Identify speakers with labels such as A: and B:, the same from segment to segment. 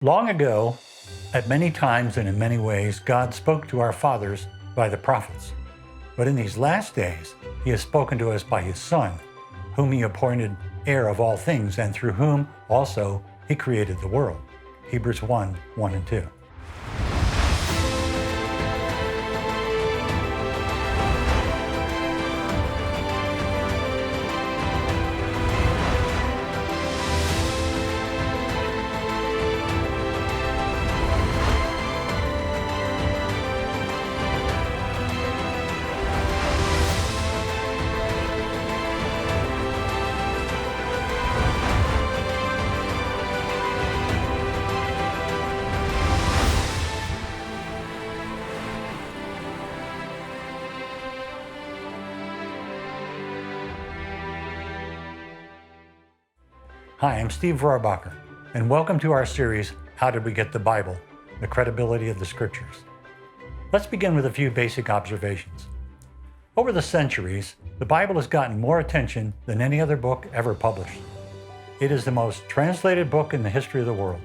A: Long ago, at many times and in many ways, God spoke to our fathers by the prophets. But in these last days, he has spoken to us by his Son, whom he appointed heir of all things, and through whom also he created the world. Hebrews 1:1 and 2. Hi, I'm Steve Rorabacher, and welcome to our series, How Did We Get the Bible? The Credibility of the Scriptures. Let's begin with a few basic observations. Over the centuries, the Bible has gotten more attention than any other book ever published. It is the most translated book in the history of the world.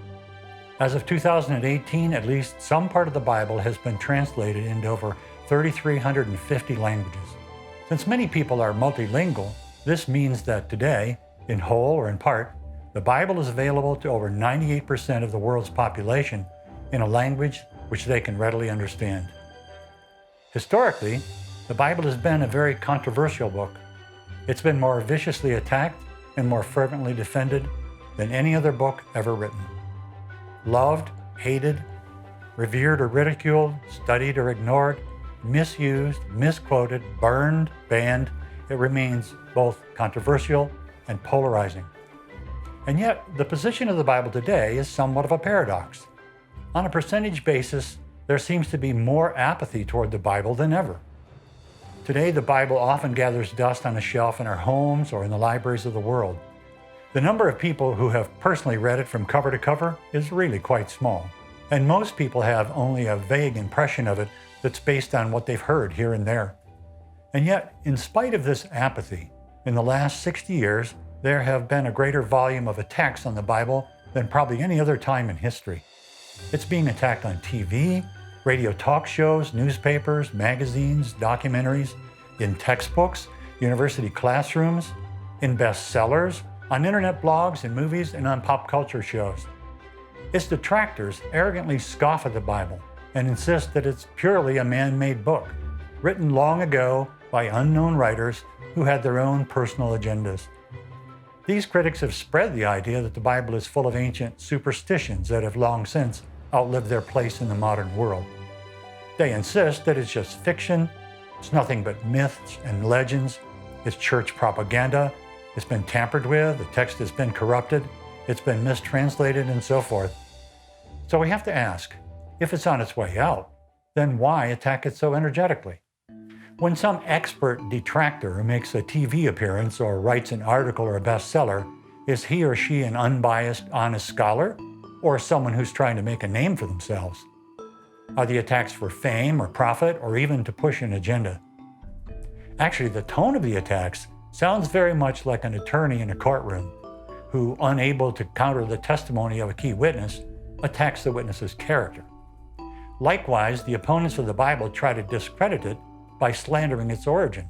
A: As of 2018, at least some part of the Bible has been translated into over 3,350 languages. Since many people are multilingual, this means that today, in whole or in part, the Bible is available to over 98% of the world's population in a language which they can readily understand. Historically, the Bible has been a very controversial book. It's been more viciously attacked and more fervently defended than any other book ever written. Loved, hated, revered or ridiculed, studied or ignored, misused, misquoted, burned, banned, it remains both controversial and polarizing. And yet, the position of the Bible today is somewhat of a paradox. On a percentage basis, there seems to be more apathy toward the Bible than ever. Today, the Bible often gathers dust on a shelf in our homes or in the libraries of the world. The number of people who have personally read it from cover to cover is really quite small, and most people have only a vague impression of it that's based on what they've heard here and there. And yet, in spite of this apathy, in the last 60 years, there have been a greater volume of attacks on the Bible than probably any other time in history. It's being attacked on TV, radio talk shows, newspapers, magazines, documentaries, in textbooks, university classrooms, in bestsellers, on internet blogs and movies, and on pop culture shows. Its detractors arrogantly scoff at the Bible and insist that it's purely a man-made book, written long ago by unknown writers who had their own personal agendas. These critics have spread the idea that the Bible is full of ancient superstitions that have long since outlived their place in the modern world. They insist that it's just fiction, it's nothing but myths and legends, it's church propaganda, it's been tampered with, the text has been corrupted, it's been mistranslated, and so forth. So we have to ask, if it's on its way out, then why attack it so energetically? When some expert detractor makes a TV appearance or writes an article or a bestseller, is he or she an unbiased, honest scholar, or someone who's trying to make a name for themselves? Are the attacks for fame or profit, or even to push an agenda? Actually, the tone of the attacks sounds very much like an attorney in a courtroom who, unable to counter the testimony of a key witness, attacks the witness's character. Likewise, the opponents of the Bible try to discredit it by slandering its origin.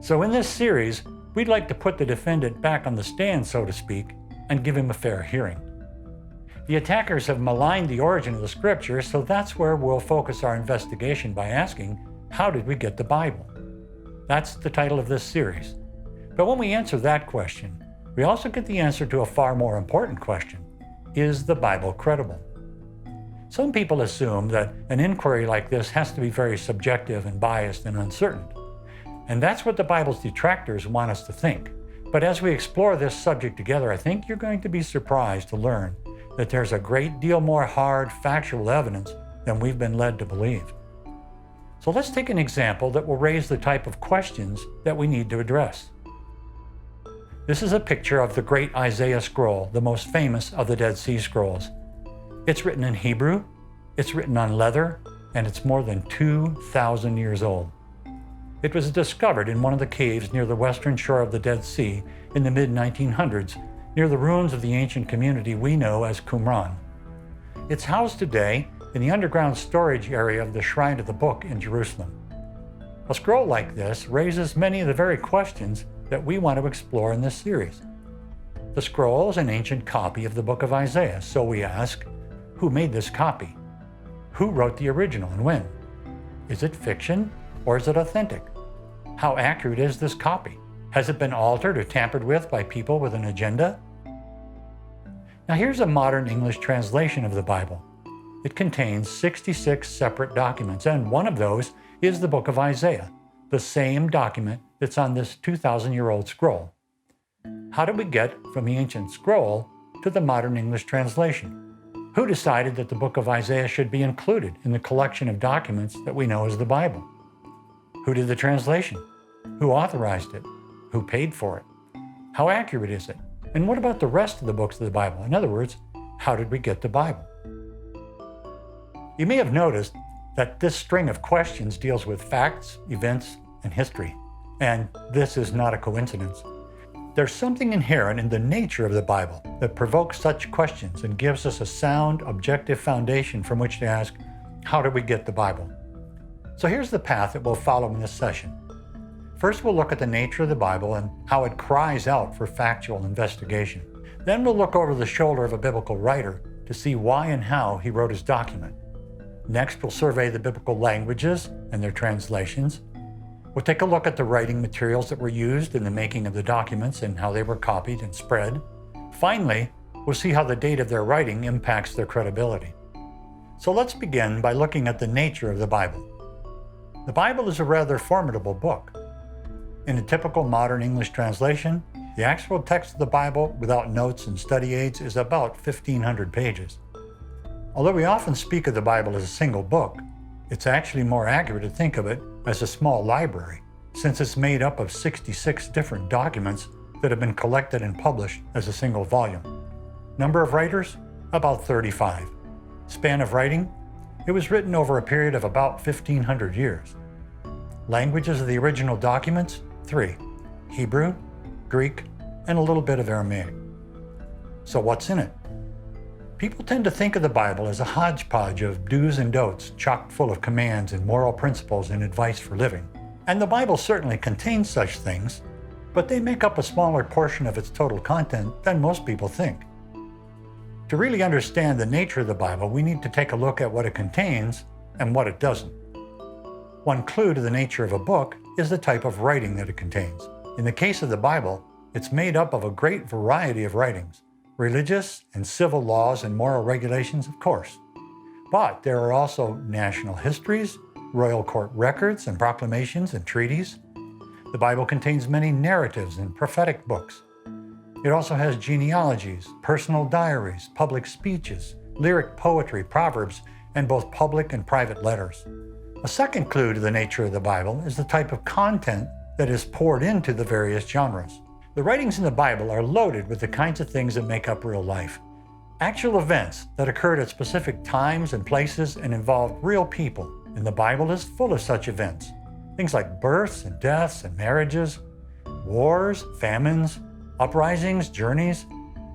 A: So in this series, we'd like to put the defendant back on the stand, so to speak, and give him a fair hearing. The attackers have maligned the origin of the Scripture, so that's where we'll focus our investigation by asking, how did we get the Bible? That's the title of this series. But when we answer that question, we also get the answer to a far more important question. Is the Bible credible? Some people assume that an inquiry like this has to be very subjective and biased and uncertain. And that's what the Bible's detractors want us to think. But as we explore this subject together, I think you're going to be surprised to learn that there's a great deal more hard, factual evidence than we've been led to believe. So let's take an example that will raise the type of questions that we need to address. This is a picture of the great Isaiah scroll, the most famous of the Dead Sea Scrolls. It's written in Hebrew, it's written on leather, and it's more than 2,000 years old. It was discovered in one of the caves near the western shore of the Dead Sea in the mid-1900s, near the ruins of the ancient community we know as Qumran. It's housed today in the underground storage area of the Shrine of the Book in Jerusalem. A scroll like this raises many of the very questions that we want to explore in this series. The scroll is an ancient copy of the book of Isaiah, so we ask, who made this copy? Who wrote the original and when? Is it fiction or is it authentic? How accurate is this copy? Has it been altered or tampered with by people with an agenda? Now here's a modern English translation of the Bible. It contains 66 separate documents, and one of those is the book of Isaiah, the same document that's on this 2,000-year-old scroll. How did we get from the ancient scroll to the modern English translation? Who decided that the book of Isaiah should be included in the collection of documents that we know as the Bible? Who did the translation? Who authorized it? Who paid for it? How accurate is it? And what about the rest of the books of the Bible? In other words, how did we get the Bible? You may have noticed that this string of questions deals with facts, events, and history. And this is not a coincidence. There's something inherent in the nature of the Bible that provokes such questions and gives us a sound, objective foundation from which to ask, how did we get the Bible? So here's the path that we'll follow in this session. First, we'll look at the nature of the Bible and how it cries out for factual investigation. Then we'll look over the shoulder of a biblical writer to see why and how he wrote his document. Next, we'll survey the biblical languages and their translations. We'll take a look at the writing materials that were used in the making of the documents and how they were copied and spread. Finally, we'll see how the date of their writing impacts their credibility. So let's begin by looking at the nature of the Bible. The Bible is a rather formidable book. In a typical modern English translation, the actual text of the Bible, without notes and study aids, is about 1,500 pages. Although we often speak of the Bible as a single book, it's actually more accurate to think of it as a small library, since it's made up of 66 different documents that have been collected and published as a single volume. Number of writers? About 35. Span of writing? It was written over a period of about 1,500 years. Languages of the original documents? 3. Hebrew, Greek, and a little bit of Aramaic. So what's in it? People tend to think of the Bible as a hodgepodge of do's and don'ts, chock full of commands and moral principles and advice for living. And the Bible certainly contains such things, but they make up a smaller portion of its total content than most people think. To really understand the nature of the Bible, we need to take a look at what it contains and what it doesn't. One clue to the nature of a book is the type of writing that it contains. In the case of the Bible, it's made up of a great variety of writings. Religious and civil laws and moral regulations, of course. But there are also national histories, royal court records and proclamations and treaties. The Bible contains many narratives and prophetic books. It also has genealogies, personal diaries, public speeches, lyric poetry, proverbs, and both public and private letters. A second clue to the nature of the Bible is the type of content that is poured into the various genres. The writings in the Bible are loaded with the kinds of things that make up real life. Actual events that occurred at specific times and places and involved real people. And the Bible is full of such events. Things like births and deaths and marriages, wars, famines, uprisings, journeys,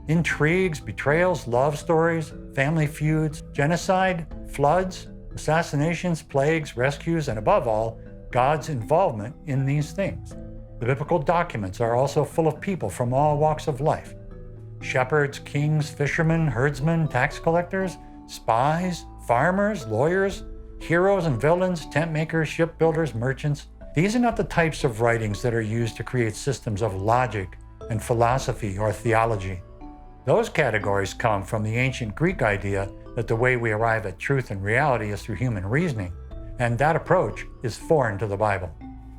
A: intrigues, betrayals, love stories, family feuds, genocide, floods, assassinations, plagues, rescues, and above all, God's involvement in these things. The biblical documents are also full of people from all walks of life. Shepherds, kings, fishermen, herdsmen, tax collectors, spies, farmers, lawyers, heroes and villains, tent makers, shipbuilders, merchants. These are not the types of writings that are used to create systems of logic and philosophy or theology. Those categories come from the ancient Greek idea that the way we arrive at truth and reality is through human reasoning, and that approach is foreign to the Bible.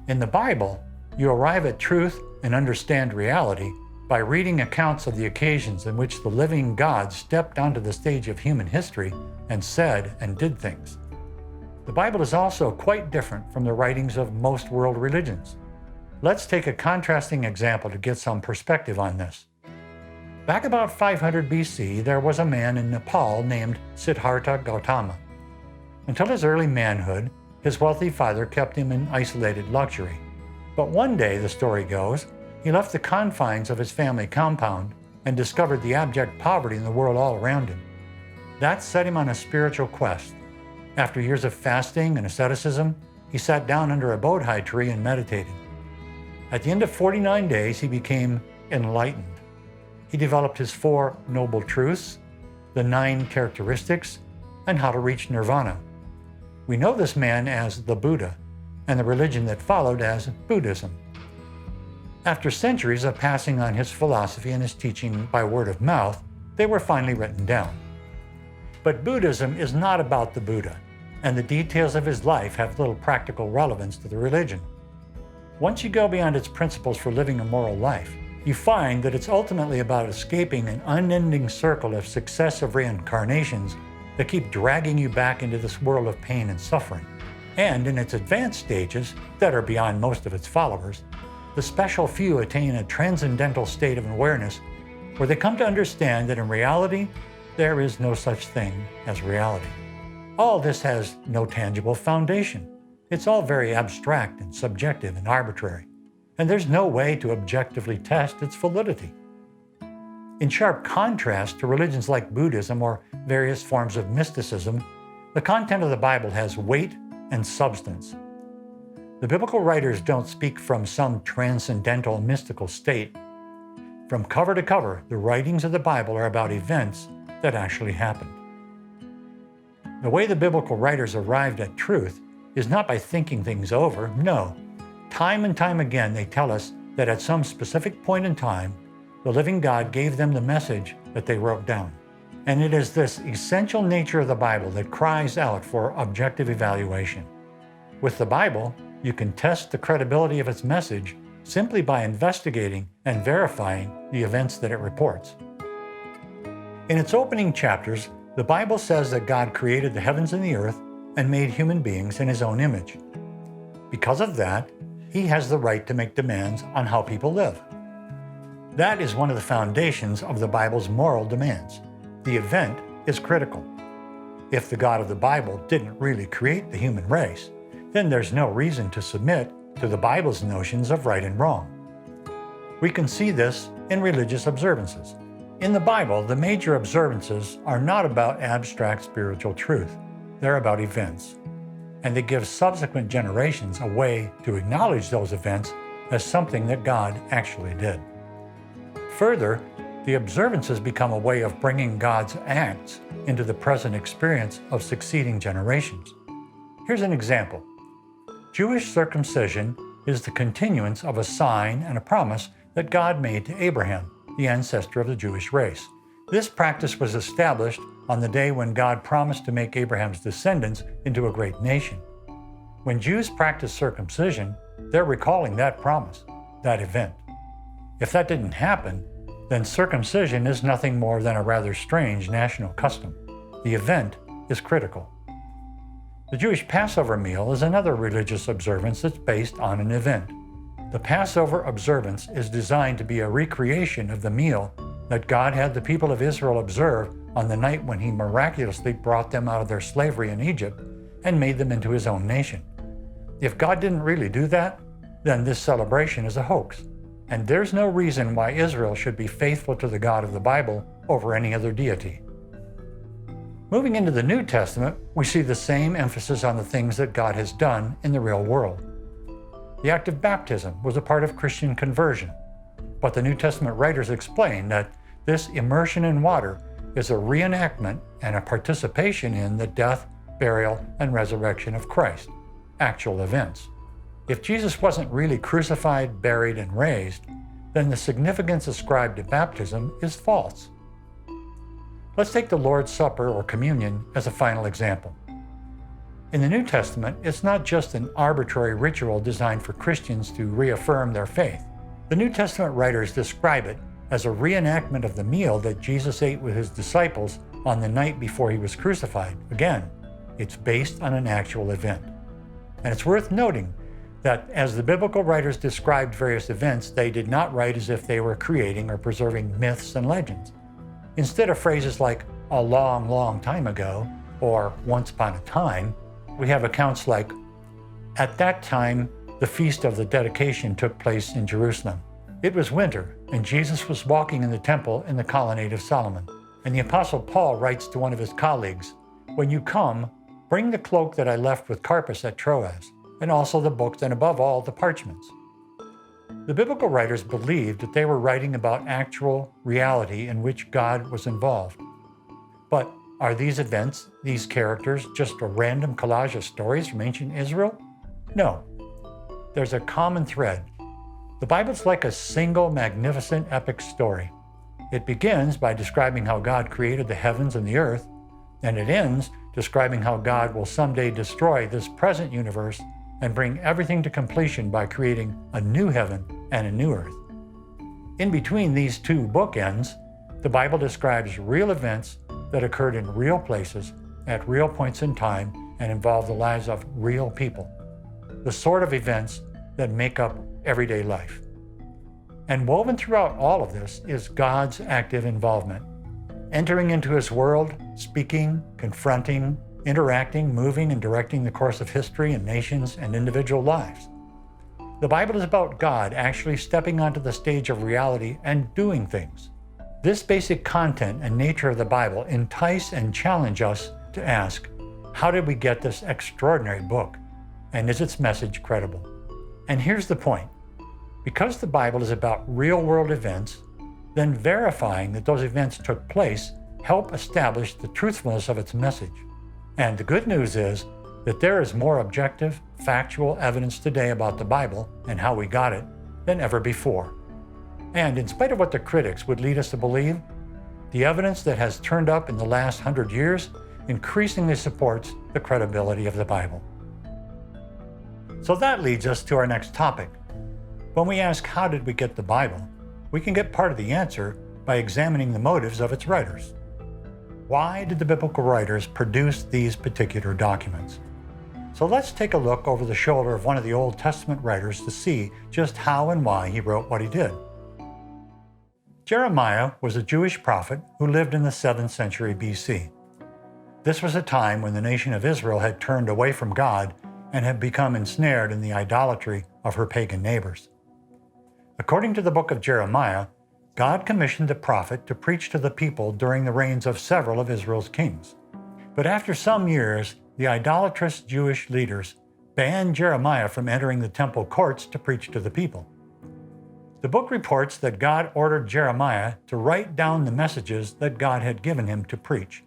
A: In the Bible, you arrive at truth and understand reality by reading accounts of the occasions in which the living God stepped onto the stage of human history and said and did things. The Bible is also quite different from the writings of most world religions. Let's take a contrasting example to get some perspective on this. Back about 500 BC, there was a man in Nepal named Siddhartha Gautama. Until his early manhood, his wealthy father kept him in isolated luxury. But one day, the story goes, he left the confines of his family compound and discovered the abject poverty in the world all around him. That set him on a spiritual quest. After years of fasting and asceticism, he sat down under a bodhi tree and meditated. At the end of 49 days, he became enlightened. He developed his 4 noble truths, the 9 characteristics, and how to reach nirvana. We know this man as the Buddha, and the religion that followed as Buddhism. After centuries of passing on his philosophy and his teaching by word of mouth, they were finally written down. But Buddhism is not about the Buddha, and the details of his life have little practical relevance to the religion. Once you go beyond its principles for living a moral life, you find that it's ultimately about escaping an unending circle of successive reincarnations that keep dragging you back into this world of pain and suffering. And in its advanced stages, that are beyond most of its followers, the special few attain a transcendental state of awareness where they come to understand that in reality, there is no such thing as reality. All this has no tangible foundation. It's all very abstract and subjective and arbitrary, and there's no way to objectively test its validity. In sharp contrast to religions like Buddhism or various forms of mysticism, the content of the Bible has weight and substance. The biblical writers don't speak from some transcendental mystical state. From cover to cover, the writings of the Bible are about events that actually happened. The way the biblical writers arrived at truth is not by thinking things over, no. Time and time again, they tell us that at some specific point in time, the living God gave them the message that they wrote down. And it is this essential nature of the Bible that cries out for objective evaluation. With the Bible, you can test the credibility of its message simply by investigating and verifying the events that it reports. In its opening chapters, the Bible says that God created the heavens and the earth and made human beings in his own image. Because of that, he has the right to make demands on how people live. That is one of the foundations of the Bible's moral demands. The event is critical. If the God of the Bible didn't really create the human race, then there's no reason to submit to the Bible's notions of right and wrong. We can see this in religious observances. In the Bible, the major observances are not about abstract spiritual truth. They're about events, and they give subsequent generations a way to acknowledge those events as something that God actually did. Further, the observances become a way of bringing God's acts into the present experience of succeeding generations. Here's an example. Jewish circumcision is the continuance of a sign and a promise that God made to Abraham, the ancestor of the Jewish race. This practice was established on the day when God promised to make Abraham's descendants into a great nation. When Jews practice circumcision, they're recalling that promise, that event. If that didn't happen, then circumcision is nothing more than a rather strange national custom. The event is critical. The Jewish Passover meal is another religious observance that's based on an event. The Passover observance is designed to be a recreation of the meal that God had the people of Israel observe on the night when he miraculously brought them out of their slavery in Egypt and made them into his own nation. If God didn't really do that, then this celebration is a hoax, and there's no reason why Israel should be faithful to the God of the Bible over any other deity. Moving into the New Testament, we see the same emphasis on the things that God has done in the real world. The act of baptism was a part of Christian conversion, but the New Testament writers explain that this immersion in water is a reenactment and a participation in the death, burial, and resurrection of Christ, actual events. If Jesus wasn't really crucified, buried, and raised, then the significance ascribed to baptism is false. Let's take the Lord's Supper or communion as a final example. In the New Testament, it's not just an arbitrary ritual designed for Christians to reaffirm their faith. The New Testament writers describe it as a reenactment of the meal that Jesus ate with his disciples on the night before he was crucified. Again, it's based on an actual event. And it's worth noting that as the biblical writers described various events, they did not write as if they were creating or preserving myths and legends. Instead of phrases like a long, long time ago or once upon a time, we have accounts like, at that time, the feast of the dedication took place in Jerusalem. It was winter, and Jesus was walking in the temple in the colonnade of Solomon. And the Apostle Paul writes to one of his colleagues, "When you come, bring the cloak that I left with Carpus at Troas, and also the books, and above all, the parchments." The biblical writers believed that they were writing about actual reality in which God was involved. But are these events, these characters, just a random collage of stories from ancient Israel? No. There's a common thread. The Bible's like a single magnificent epic story. It begins by describing how God created the heavens and the earth, and it ends describing how God will someday destroy this present universe and bring everything to completion by creating a new heaven and a new earth. In between these two bookends, the Bible describes real events that occurred in real places at real points in time and involve the lives of real people, the sort of events that make up everyday life. And woven throughout all of this is God's active involvement, entering into his world, speaking, confronting, interacting, moving, and directing the course of history and nations and individual lives. The Bible is about God actually stepping onto the stage of reality and doing things. This basic content and nature of the Bible entice and challenge us to ask, how did we get this extraordinary book? And is its message credible? And here's the point. Because the Bible is about real-world events, then verifying that those events took place help establish the truthfulness of its message. And the good news is that there is more objective, factual evidence today about the Bible and how we got it than ever before. And in spite of what the critics would lead us to believe, the evidence that has turned up in the last 100 years increasingly supports the credibility of the Bible. So that leads us to our next topic. When we ask, how did we get the Bible? We can get part of the answer by examining the motives of its writers. Why did the biblical writers produce these particular documents? So let's take a look over the shoulder of one of the Old Testament writers to see just how and why he wrote what he did. Jeremiah was a Jewish prophet who lived in the 7th century BC. This was a time when the nation of Israel had turned away from God and had become ensnared in the idolatry of her pagan neighbors. According to the book of Jeremiah, God commissioned the prophet to preach to the people during the reigns of several of Israel's kings. But after some years, the idolatrous Jewish leaders banned Jeremiah from entering the temple courts to preach to the people. The book reports that God ordered Jeremiah to write down the messages that God had given him to preach.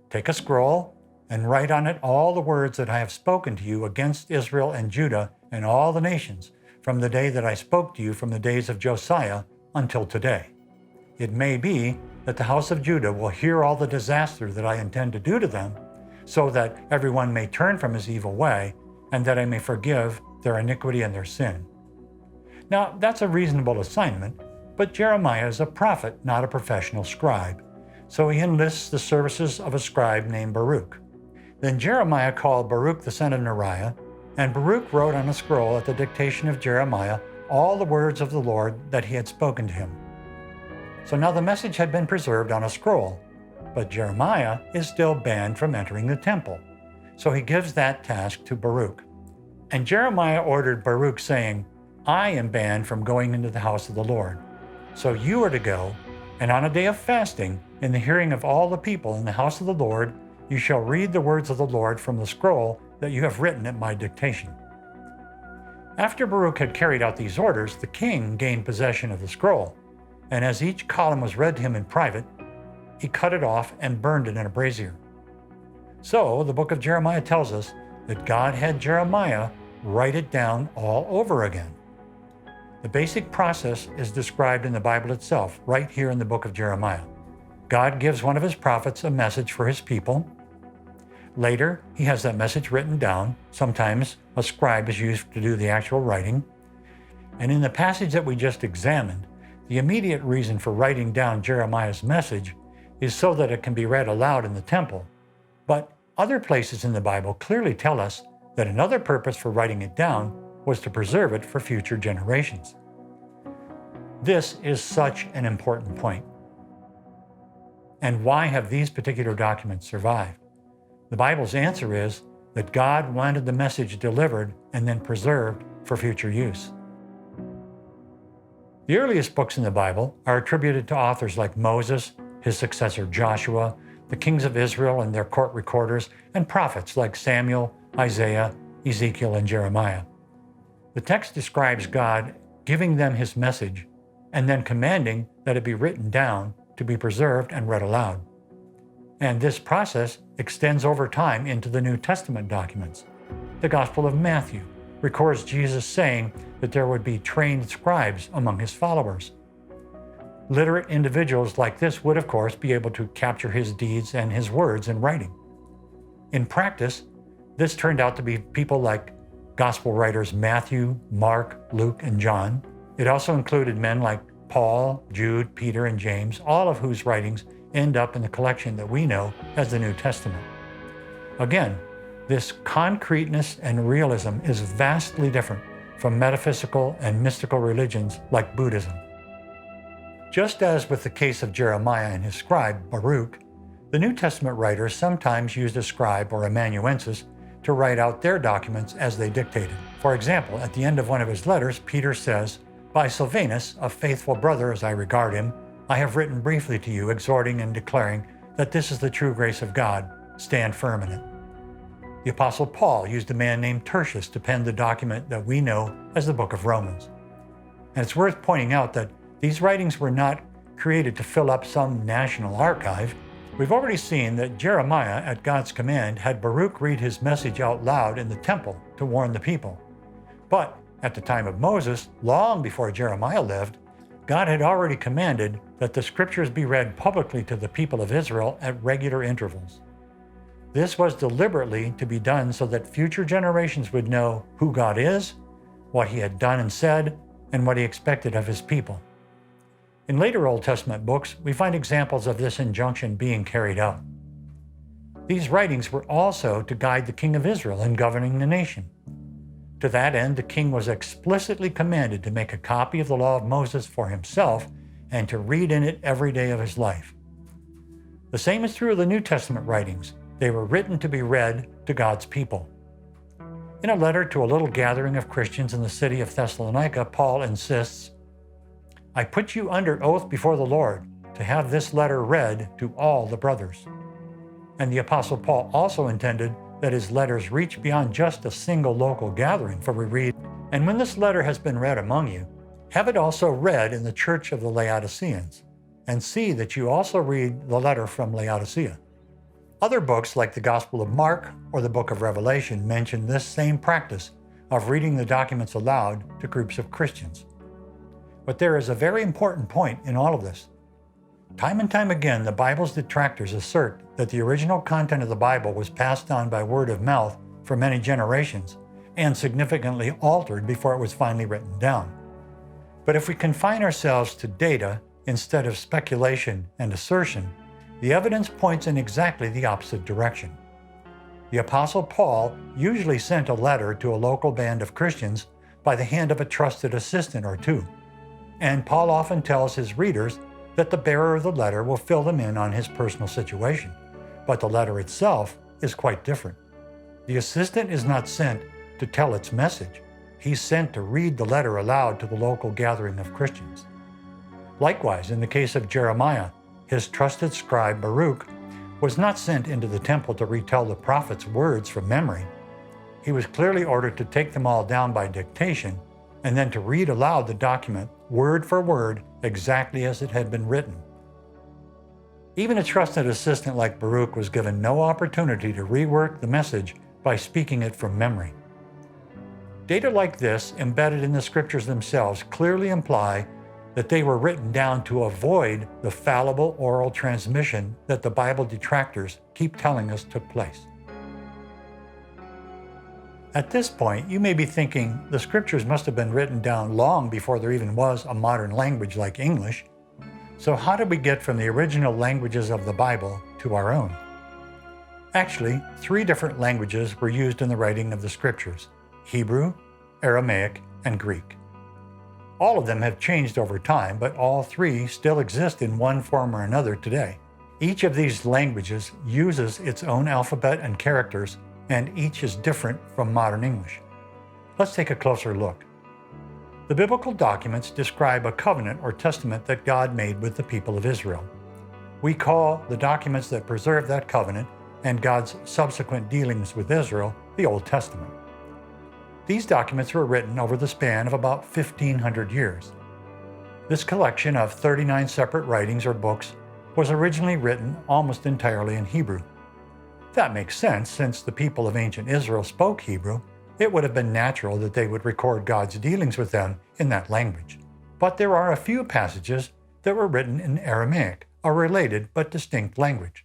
A: "Take a scroll and write on it all the words that I have spoken to you against Israel and Judah and all the nations, from the day that I spoke to you from the days of Josiah until today. It may be that the house of Judah will hear all the disaster that I intend to do to them, so that everyone may turn from his evil way, and that I may forgive their iniquity and their sin." Now, that's a reasonable assignment, but Jeremiah is a prophet, not a professional scribe, so he enlists the services of a scribe named Baruch. Then Jeremiah called Baruch the son of Neriah, and Baruch wrote on a scroll at the dictation of Jeremiah all the words of the Lord that he had spoken to him. So now the message had been preserved on a scroll, but Jeremiah is still banned from entering the temple. So he gives that task to Baruch. And Jeremiah ordered Baruch, saying, "I am banned from going into the house of the Lord. So you are to go, and on a day of fasting, in the hearing of all the people in the house of the Lord, you shall read the words of the Lord from the scroll that you have written at my dictation." After Baruch had carried out these orders, the king gained possession of the scroll, and as each column was read to him in private, he cut it off and burned it in a brazier. So the book of Jeremiah tells us that God had Jeremiah write it down all over again. The basic process is described in the Bible itself, right here in the book of Jeremiah. God gives one of his prophets a message for his people. Later, he has that message written down. Sometimes a scribe is used to do the actual writing. And in the passage that we just examined, the immediate reason for writing down Jeremiah's message is so that it can be read aloud in the temple. But other places in the Bible clearly tell us that another purpose for writing it down was to preserve it for future generations. This is such an important point. And why have these particular documents survived? The Bible's answer is that God wanted the message delivered and then preserved for future use. The earliest books in the Bible are attributed to authors like Moses, his successor Joshua, the kings of Israel and their court recorders, and prophets like Samuel, Isaiah, Ezekiel, and Jeremiah. The text describes God giving them his message and then commanding that it be written down to be preserved and read aloud. And this process extends over time into the New Testament documents. The Gospel of Matthew records Jesus saying that there would be trained scribes among his followers. Literate individuals like this would, of course, be able to capture his deeds and his words in writing. In practice, this turned out to be people like Gospel writers Matthew, Mark, Luke, and John. It also included men like Paul, Jude, Peter, and James, all of whose writings end up in the collection that we know as the New Testament. Again, this concreteness and realism is vastly different from metaphysical and mystical religions like Buddhism. Just as with the case of Jeremiah and his scribe, Baruch, the New Testament writers sometimes used a scribe or amanuensis to write out their documents as they dictated. For example, at the end of one of his letters, Peter says, "By Silvanus, a faithful brother as I regard him, I have written briefly to you, exhorting and declaring that this is the true grace of God. Stand firm in it." The Apostle Paul used a man named Tertius to pen the document that we know as the Book of Romans. And it's worth pointing out that these writings were not created to fill up some national archive. We've already seen that Jeremiah, at God's command, had Baruch read his message out loud in the temple to warn the people. But at the time of Moses, long before Jeremiah lived, God had already commanded that the scriptures be read publicly to the people of Israel at regular intervals. This was deliberately to be done so that future generations would know who God is, what he had done and said, and what he expected of his people. In later Old Testament books, we find examples of this injunction being carried out. These writings were also to guide the king of Israel in governing the nation. To that end, the king was explicitly commanded to make a copy of the law of Moses for himself and to read in it every day of his life. The same is true of the New Testament writings. They were written to be read to God's people. In a letter to a little gathering of Christians in the city of Thessalonica, Paul insists, "I put you under oath before the Lord to have this letter read to all the brothers." And the Apostle Paul also intended that his letters reach beyond just a single local gathering, for we read, "And when this letter has been read among you, have it also read in the church of the Laodiceans, and see that you also read the letter from Laodicea." Other books like the Gospel of Mark or the Book of Revelation mention this same practice of reading the documents aloud to groups of Christians. But there is a very important point in all of this. Time and time again, the Bible's detractors assert that the original content of the Bible was passed on by word of mouth for many generations and significantly altered before it was finally written down. But if we confine ourselves to data instead of speculation and assertion, the evidence points in exactly the opposite direction. The Apostle Paul usually sent a letter to a local band of Christians by the hand of a trusted assistant or two. And Paul often tells his readers that the bearer of the letter will fill them in on his personal situation. But the letter itself is quite different. The assistant is not sent to tell its message. He's sent to read the letter aloud to the local gathering of Christians. Likewise, in the case of Jeremiah, his trusted scribe Baruch was not sent into the temple to retell the prophet's words from memory. He was clearly ordered to take them all down by dictation and then to read aloud the document, word for word, exactly as it had been written. Even a trusted assistant like Baruch was given no opportunity to rework the message by speaking it from memory. Data like this, embedded in the scriptures themselves, clearly imply that they were written down to avoid the fallible oral transmission that the Bible detractors keep telling us took place. At this point, you may be thinking the scriptures must have been written down long before there even was a modern language like English. So how did we get from the original languages of the Bible to our own? Actually, 3 different languages were used in the writing of the scriptures: Hebrew, Aramaic, and Greek. All of them have changed over time, but all 3 still exist in one form or another today. Each of these languages uses its own alphabet and characters, and each is different from modern English. Let's take a closer look. The biblical documents describe a covenant or testament that God made with the people of Israel. We call the documents that preserve that covenant and God's subsequent dealings with Israel the Old Testament. These documents were written over the span of about 1,500 years. This collection of 39 separate writings or books was originally written almost entirely in Hebrew. That makes sense, since the people of ancient Israel spoke Hebrew. It would have been natural that they would record God's dealings with them in that language. But there are a few passages that were written in Aramaic, a related but distinct language.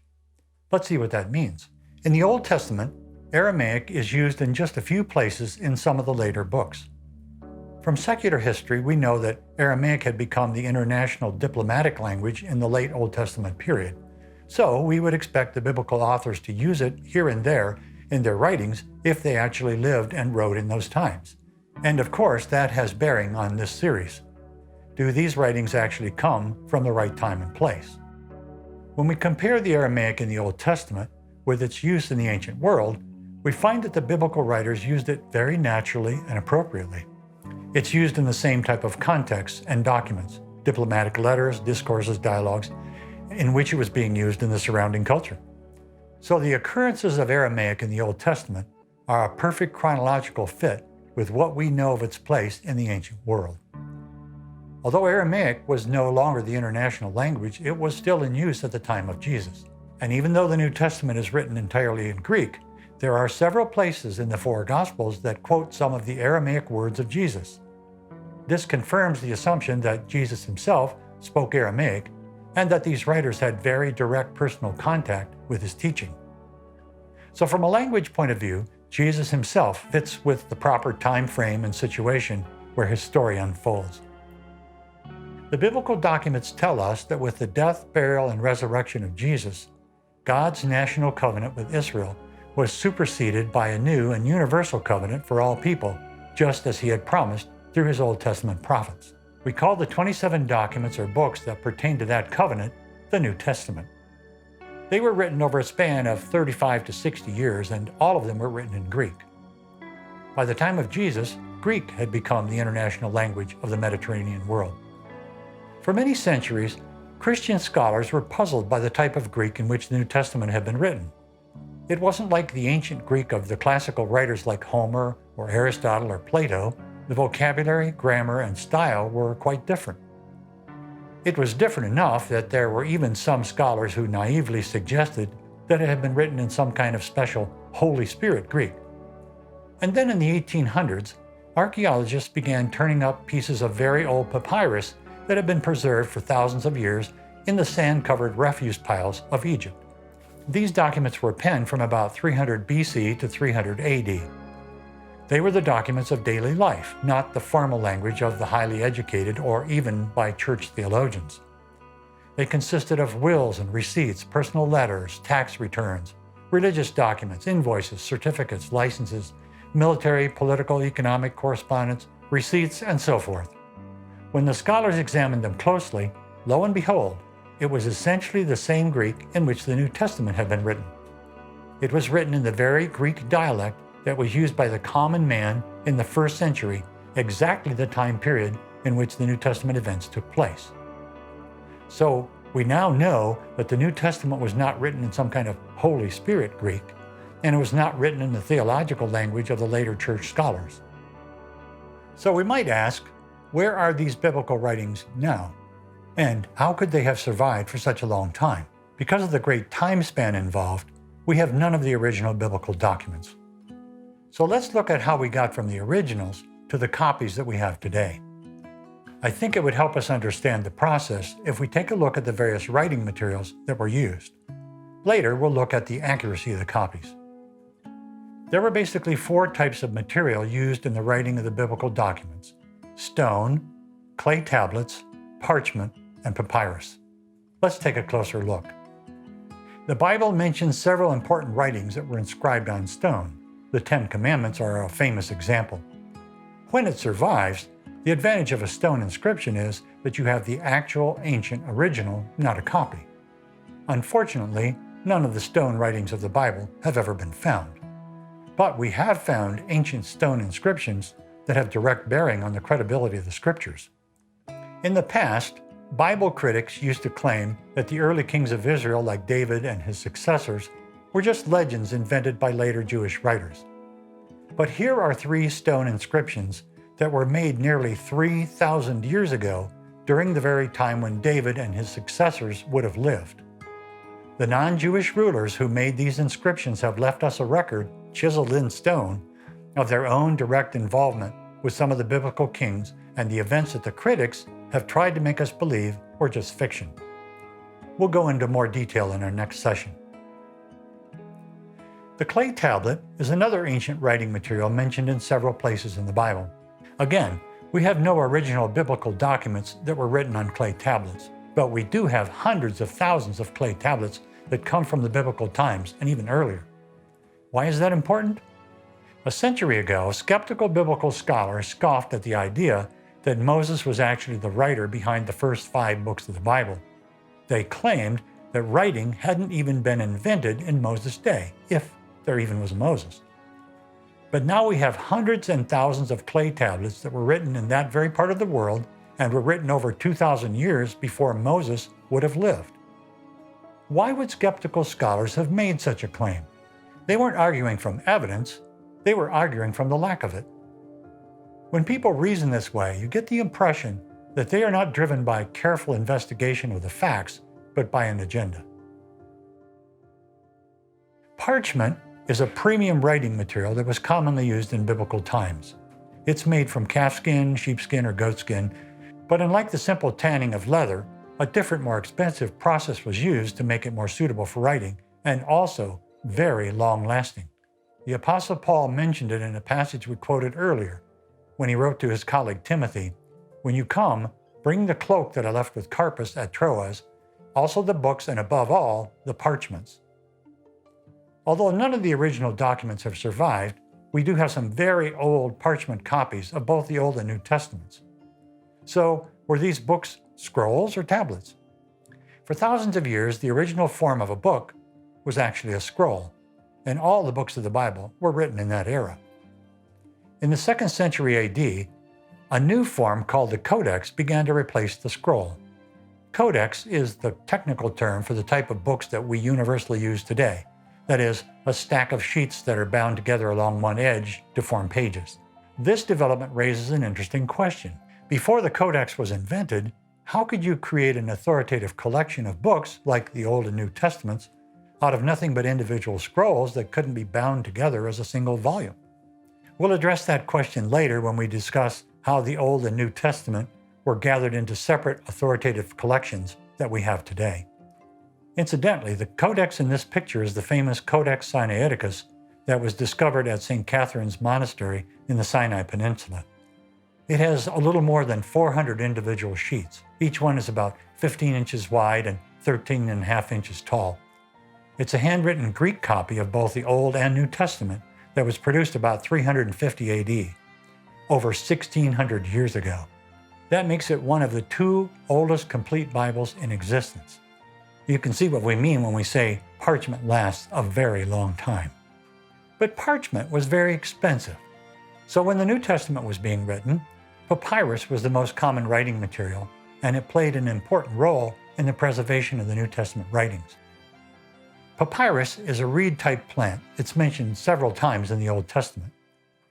A: Let's see what that means. In the Old Testament, Aramaic is used in just a few places in some of the later books. From secular history, we know that Aramaic had become the international diplomatic language in the late Old Testament period. So we would expect the biblical authors to use it here and there in their writings if they actually lived and wrote in those times. And of course, that has bearing on this series. Do these writings actually come from the right time and place? When we compare the Aramaic in the Old Testament with its use in the ancient world, we find that the biblical writers used it very naturally and appropriately. It's used in the same type of contexts and documents, diplomatic letters, discourses, dialogues, in which it was being used in the surrounding culture. So the occurrences of Aramaic in the Old Testament are a perfect chronological fit with what we know of its place in the ancient world. Although Aramaic was no longer the international language, it was still in use at the time of Jesus. And even though the New Testament is written entirely in Greek, there are several places in the four Gospels that quote some of the Aramaic words of Jesus. This confirms the assumption that Jesus himself spoke Aramaic and that these writers had very direct personal contact with his teaching. So from a language point of view, Jesus himself fits with the proper time frame and situation where his story unfolds. The biblical documents tell us that with the death, burial, and resurrection of Jesus, God's national covenant with Israel was superseded by a new and universal covenant for all people, just as he had promised through his Old Testament prophets. We call the 27 documents or books that pertain to that covenant the New Testament. They were written over a span of 35 to 60 years, and all of them were written in Greek. By the time of Jesus, Greek had become the international language of the Mediterranean world. For many centuries, Christian scholars were puzzled by the type of Greek in which the New Testament had been written. It wasn't like the ancient Greek of the classical writers like Homer or Aristotle or Plato. The vocabulary, grammar, and style were quite different. It was different enough that there were even some scholars who naively suggested that it had been written in some kind of special Holy Spirit Greek. And then in the 1800s, archaeologists began turning up pieces of very old papyrus that had been preserved for thousands of years in the sand-covered refuse piles of Egypt. These documents were penned from about 300 BC to 300 AD. They were the documents of daily life, not the formal language of the highly educated or even by church theologians. They consisted of wills and receipts, personal letters, tax returns, religious documents, invoices, certificates, licenses, military, political, economic correspondence, receipts, and so forth. When the scholars examined them closely, lo and behold, it was essentially the same Greek in which the New Testament had been written. It was written in the very Greek dialect that was used by the common man in the first century, exactly the time period in which the New Testament events took place. So we now know that the New Testament was not written in some kind of Holy Spirit Greek, and it was not written in the theological language of the later church scholars. So we might ask, where are these biblical writings now? And how could they have survived for such a long time? Because of the great time span involved, we have none of the original biblical documents. So let's look at how we got from the originals to the copies that we have today. I think it would help us understand the process if we take a look at the various writing materials that were used. Later, we'll look at the accuracy of the copies. There were basically four types of material used in the writing of the biblical documents: stone, clay tablets, parchment, and papyrus. Let's take a closer look. The Bible mentions several important writings that were inscribed on stone. The Ten Commandments are a famous example. When it survives, the advantage of a stone inscription is that you have the actual ancient original, not a copy. Unfortunately, none of the stone writings of the Bible have ever been found. But we have found ancient stone inscriptions that have direct bearing on the credibility of the scriptures. In the past, Bible critics used to claim that the early kings of Israel, like David and his successors, were just legends invented by later Jewish writers. But here are 3 stone inscriptions that were made nearly 3,000 years ago during the very time when David and his successors would have lived. The non-Jewish rulers who made these inscriptions have left us a record, chiseled in stone, of their own direct involvement with some of the biblical kings and the events that the critics have tried to make us believe were just fiction. We'll go into more detail in our next session. The clay tablet is another ancient writing material mentioned in several places in the Bible. Again, we have no original biblical documents that were written on clay tablets, but we do have hundreds of thousands of clay tablets that come from the biblical times and even earlier. Why is that important? A century ago, skeptical biblical scholars scoffed at the idea that Moses was actually the writer behind the first 5 books of the Bible. They claimed that writing hadn't even been invented in Moses' day, if there even was a Moses. But now we have hundreds and thousands of clay tablets that were written in that very part of the world and were written over 2,000 years before Moses would have lived. Why would skeptical scholars have made such a claim? They weren't arguing from evidence, they were arguing from the lack of it. When people reason this way, you get the impression that they are not driven by careful investigation of the facts, but by an agenda. Parchment is a premium writing material that was commonly used in biblical times. It's made from calfskin, sheepskin, or goatskin, but unlike the simple tanning of leather, a different, more expensive process was used to make it more suitable for writing, and also very long-lasting. The Apostle Paul mentioned it in a passage we quoted earlier, when he wrote to his colleague Timothy, "When you come, bring the cloak that I left with Carpus at Troas, also the books, and above all, the parchments." Although none of the original documents have survived, we do have some very old parchment copies of both the Old and New Testaments. So, were these books scrolls or tablets? For thousands of years, the original form of a book was actually a scroll, and all the books of the Bible were written in that era. In the 2nd century AD, a new form called the codex began to replace the scroll. Codex is the technical term for the type of books that we universally use today. That is, a stack of sheets that are bound together along one edge to form pages. This development raises an interesting question. Before the codex was invented, how could you create an authoritative collection of books, like the Old and New Testaments, out of nothing but individual scrolls that couldn't be bound together as a single volume? We'll address that question later when we discuss how the Old and New Testament were gathered into separate authoritative collections that we have today. Incidentally, the codex in this picture is the famous Codex Sinaiticus that was discovered at St. Catherine's Monastery in the Sinai Peninsula. It has a little more than 400 individual sheets. Each one is about 15 inches wide and 13.5 inches tall. It's a handwritten Greek copy of both the Old and New Testament that was produced about 350 AD, over 1,600 years ago. That makes it one of the 2 oldest complete Bibles in existence. You can see what we mean when we say parchment lasts a very long time. But parchment was very expensive. So when the New Testament was being written, papyrus was the most common writing material, and it played an important role in the preservation of the New Testament writings. Papyrus is a reed-type plant. It's mentioned several times in the Old Testament.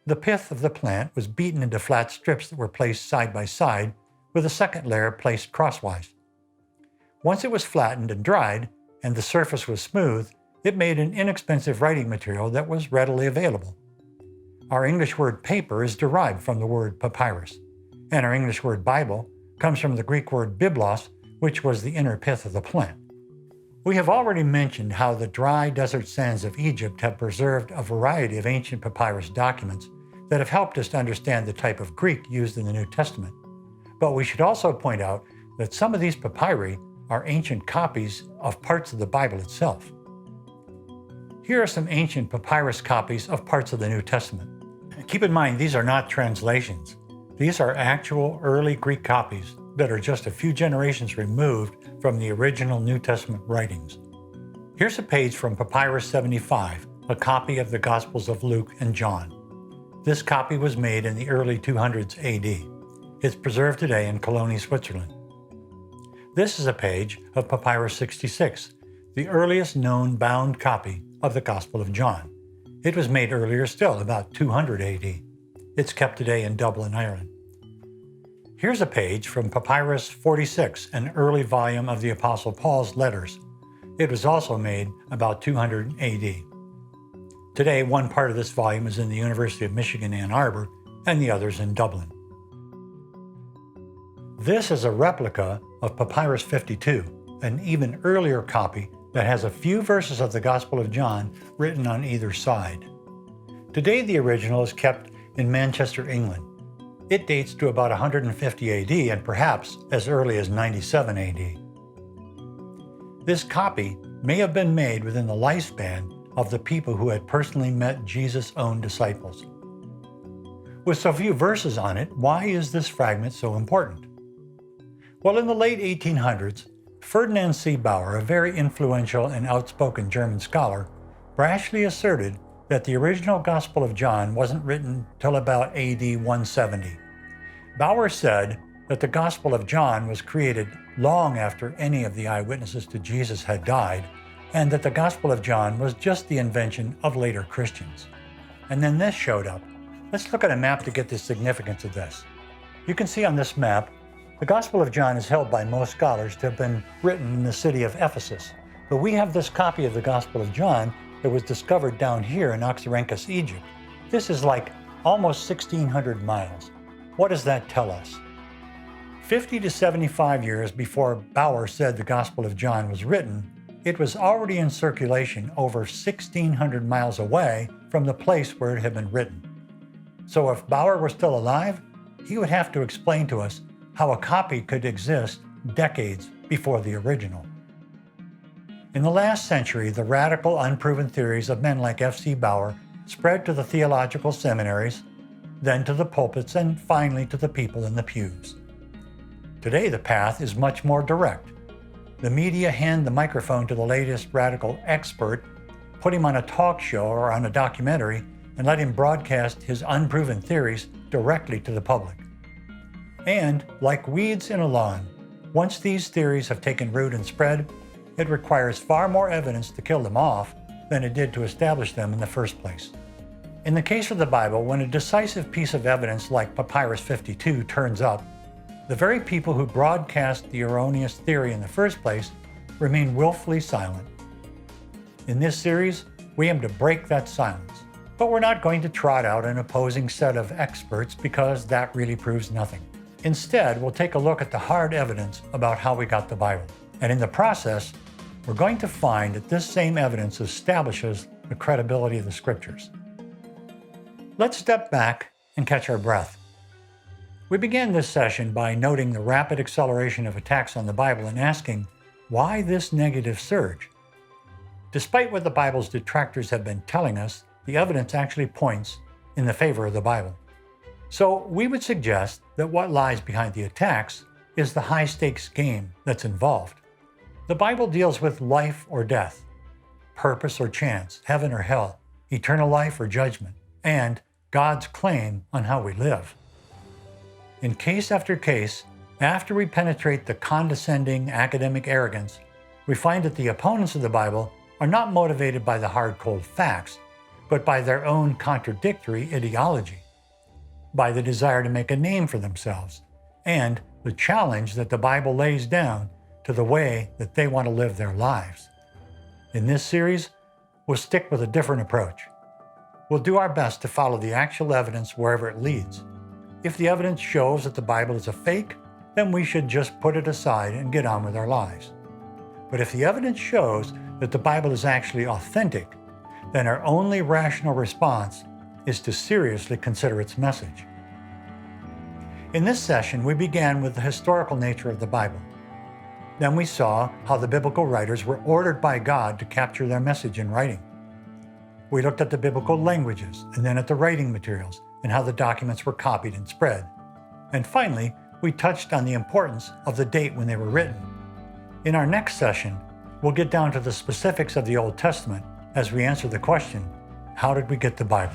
A: The pith of the plant was beaten into flat strips that were placed side by side, with a second layer placed crosswise. Once it was flattened and dried, and the surface was smooth, it made an inexpensive writing material that was readily available. Our English word paper is derived from the word papyrus, and our English word Bible comes from the Greek word biblos, which was the inner pith of the plant. We have already mentioned how the dry desert sands of Egypt have preserved a variety of ancient papyrus documents that have helped us to understand the type of Greek used in the New Testament. But we should also point out that some of these papyri are ancient copies of parts of the Bible itself. Here are some ancient papyrus copies of parts of the New Testament. Keep in mind, these are not translations. These are actual early Greek copies that are just a few generations removed from the original New Testament writings. Here's a page from Papyrus 75, a copy of the Gospels of Luke and John. This copy was made in the early 200s AD. It's preserved today in Cologne, Switzerland. This is a page of Papyrus 66, the earliest known bound copy of the Gospel of John. It was made earlier still, about 200 AD. It's kept today in Dublin, Ireland. Here's a page from Papyrus 46, an early volume of the Apostle Paul's letters. It was also made about 200 AD. Today, one part of this volume is in the University of Michigan, Ann Arbor, and the others in Dublin. This is a replica of Papyrus 52, an even earlier copy that has a few verses of the Gospel of John written on either side. Today, the original is kept in Manchester, England. It dates to about 150 AD and perhaps as early as 97 AD. This copy may have been made within the lifespan of the people who had personally met Jesus' own disciples. With so few verses on it, why is this fragment so important? Well, in the late 1800s, Ferdinand C. Bauer, a very influential and outspoken German scholar, brashly asserted that the original Gospel of John wasn't written till about AD 170. Bauer said that the Gospel of John was created long after any of the eyewitnesses to Jesus had died, and that the Gospel of John was just the invention of later Christians. And then this showed up. Let's look at a map to get the significance of this. You can see on this map, the Gospel of John is held by most scholars to have been written in the city of Ephesus, but we have this copy of the Gospel of John that was discovered down here in Oxyrhynchus, Egypt. This is like almost 1,600 miles. What does that tell us? 50 to 75 years before Bauer said the Gospel of John was written, it was already in circulation over 1,600 miles away from the place where it had been written. So if Bauer were still alive, he would have to explain to us how a copy could exist decades before the original. In the last century, the radical, unproven theories of men like F.C. Bauer spread to the theological seminaries, then to the pulpits, and finally to the people in the pews. Today, the path is much more direct. The media hand the microphone to the latest radical expert, put him on a talk show or on a documentary, and let him broadcast his unproven theories directly to the public. And, like weeds in a lawn, once these theories have taken root and spread, it requires far more evidence to kill them off than it did to establish them in the first place. In the case of the Bible, when a decisive piece of evidence like Papyrus 52 turns up, the very people who broadcast the erroneous theory in the first place remain willfully silent. In this series, we aim to break that silence, but we're not going to trot out an opposing set of experts because that really proves nothing. Instead, we'll take a look at the hard evidence about how we got the Bible, and in the process, we're going to find that this same evidence establishes the credibility of the Scriptures. Let's step back and catch our breath. We began this session by noting the rapid acceleration of attacks on the Bible and asking, why this negative surge? Despite what the Bible's detractors have been telling us, the evidence actually points in the favor of the Bible. So we would suggest that what lies behind the attacks is the high-stakes game that's involved. The Bible deals with life or death, purpose or chance, heaven or hell, eternal life or judgment, and God's claim on how we live. In case after case, after we penetrate the condescending academic arrogance, we find that the opponents of the Bible are not motivated by the hard, cold facts, but by their own contradictory ideology, by the desire to make a name for themselves, and the challenge that the Bible lays down to the way that they want to live their lives. In this series, we'll stick with a different approach. We'll do our best to follow the actual evidence wherever it leads. If the evidence shows that the Bible is a fake, then we should just put it aside and get on with our lives. But if the evidence shows that the Bible is actually authentic, then our only rational response is to seriously consider its message. In this session, we began with the historical nature of the Bible. Then we saw how the biblical writers were ordered by God to capture their message in writing. We looked at the biblical languages and then at the writing materials and how the documents were copied and spread. And finally, we touched on the importance of the date when they were written. In our next session, we'll get down to the specifics of the Old Testament as we answer the question, how did we get the Bible?